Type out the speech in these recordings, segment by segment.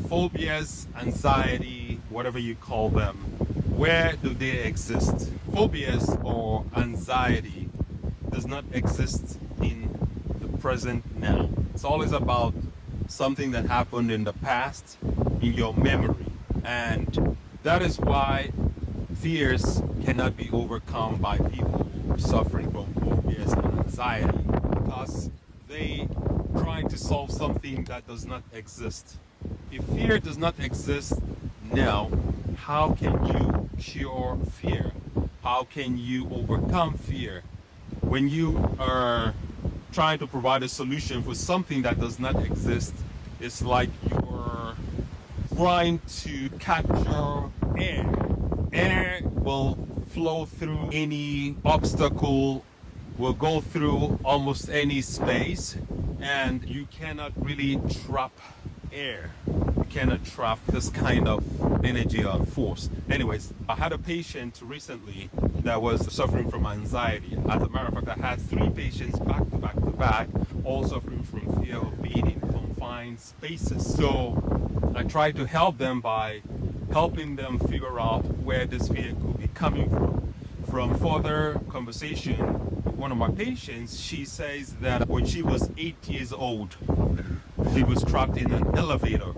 Phobias, anxiety, whatever you call them, where do they exist? Phobias or anxiety does not exist in the present now. It's always about something that happened in the past, in your memory. And that is why fears cannot be overcome by people who are suffering from phobias and anxiety, because they try to solve something that does not exist. If fear does not exist now, how can you cure fear? How can you overcome fear? When you are trying to provide a solution for something that does not exist, it's like you're trying to capture air. Air will flow through any obstacle, will go through almost any space, and you cannot really trap air. You cannot trap this kind of energy or force. Anyways, I had a patient recently that was suffering from anxiety. As a matter of fact, I had 3 patients back to back to back, all suffering from fear of being in confined spaces. So I tried to help them by helping them figure out where this fear could be coming from. From further conversation with one of my patients, she says that when she was 8 years old, she was trapped in an elevator.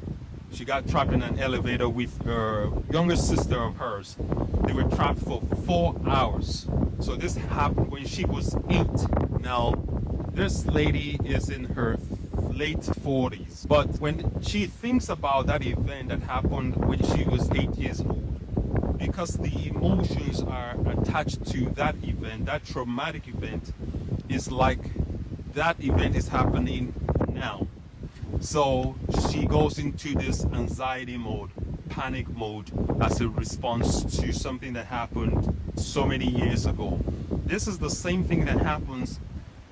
She got trapped in an elevator with her younger sister of hers. They were trapped for 4 hours. So this happened when she was 8. Now, this lady is in her late 40s. But when she thinks about that event that happened when she was 8 years old, because the emotions are attached to that event, that traumatic event, is like that event is happening now. So she goes into this anxiety mode, panic mode, as a response to something that happened so many years ago. This is the same thing that happens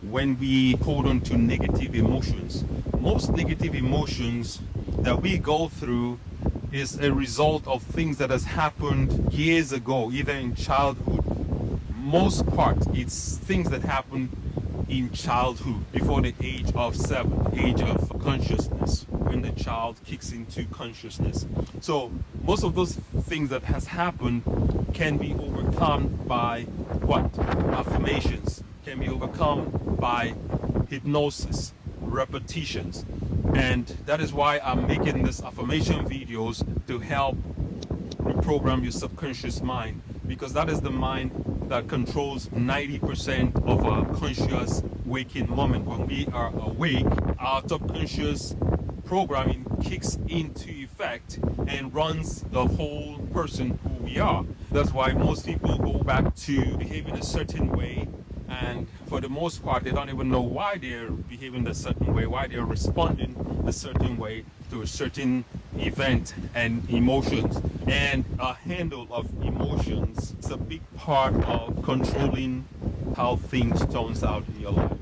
when we hold on to negative emotions. Most negative emotions that we go through is a result of things that has happened years ago, either in childhood. Most part, it's things that happen in childhood, before the age of 7, age of consciousness, when the child kicks into consciousness. So most of those things that has happened can be overcome by what? Affirmations. Can be overcome by hypnosis, repetitions. And that is why I'm making these affirmation videos, to help reprogram your subconscious mind, because that is the mind that controls 90% of our conscious waking moment. When we are awake, our subconscious programming kicks into effect and runs the whole person who we are. That's why most people go back to behaving a certain way, and for the most part they don't even know why they're behaving a certain way, why they're responding a certain way to a certain event and emotions. And a handle of emotions is a big part of controlling how things turns out in your life.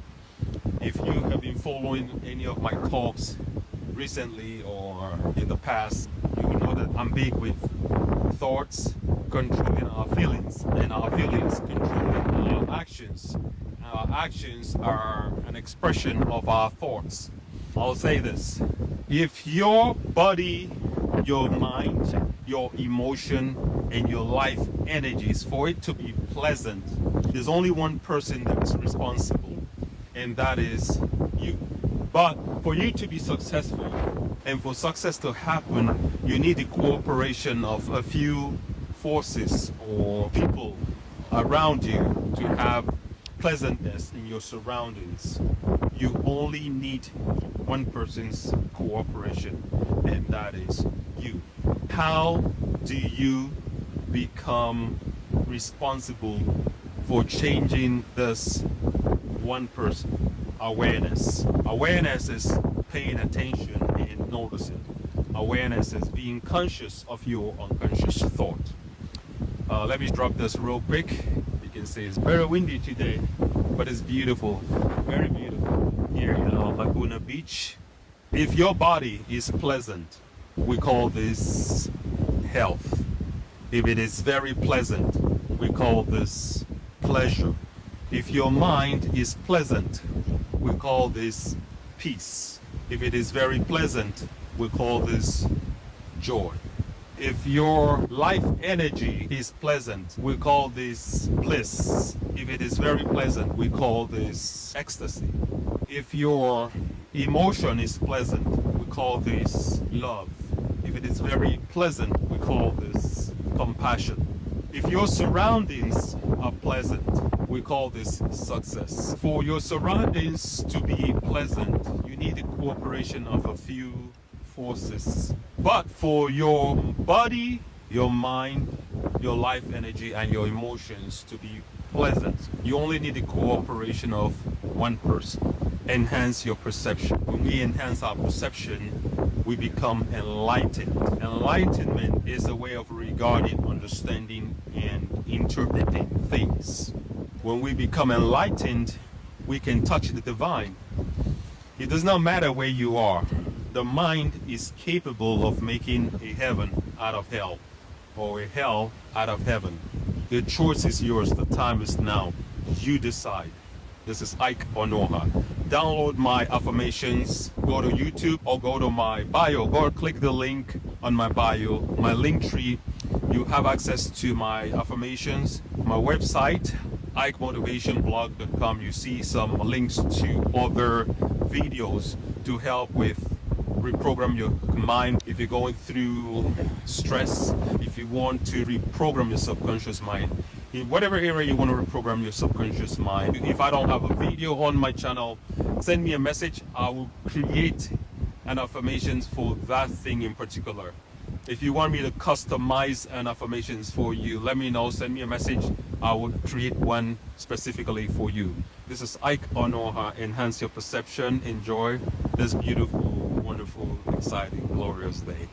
If you have been following any of my talks recently or in the past, you will know that I'm big with thoughts controlling our feelings, and our feelings controlling our actions. Our actions are an expression of our thoughts. I'll say this: if your body, your mind, your emotion, and your life energies, for it to be pleasant, there's only one person that's responsible, and that is you. But for you to be successful, and for success to happen, you need the cooperation of a few forces or people around you to have pleasantness in your surroundings. You only need one person's cooperation, and that is you. How do you become responsible for changing this one person? Awareness. Awareness is paying attention and noticing. Awareness is being conscious of your unconscious thought. Let me drop this real quick. You can see it's very windy today, but it's beautiful, very beautiful here in Laguna Beach. If your body is pleasant, we call this health. If it is very pleasant, we call this pleasure. If your mind is pleasant, we call this peace. If it is very pleasant, we call this joy. If your life energy is pleasant, we call this bliss. If it is very pleasant, we call this ecstasy. If your emotion is pleasant, we call this love. If it is very pleasant, we call this compassion. If your surroundings are pleasant, we call this success. For your surroundings to be pleasant, you need the cooperation of a few forces. But for your body, your mind, your life energy, and your emotions to be pleasant, you only need the cooperation of one person. Enhance your perception. When we enhance our perception, we become enlightened. Enlightenment is a way of regarding, understanding, and interpreting things. When we become enlightened, we can touch the divine. It does not matter where you are. The mind is capable of making a heaven out of hell, or a hell out of heaven. The choice is yours. The time is now. You decide. This is Ike Onoha. Download my affirmations. Go to YouTube or go to my bio. Go click the link on my bio, my link tree. You have access to my affirmations, my website, IkeMotivationBlog.com. You see some links to other videos to help with reprogram your mind. If you're going through stress, if you want to reprogram your subconscious mind, in whatever area you want to reprogram your subconscious mind. If I don't have a video on my channel, send me a message. I will create an affirmations for that thing in particular. If you want me to customize an affirmations for you, let me know. Send me a message. I will create one specifically for you. This is Ike Onoha. Enhance your perception. Enjoy this beautiful, wonderful, exciting, glorious day.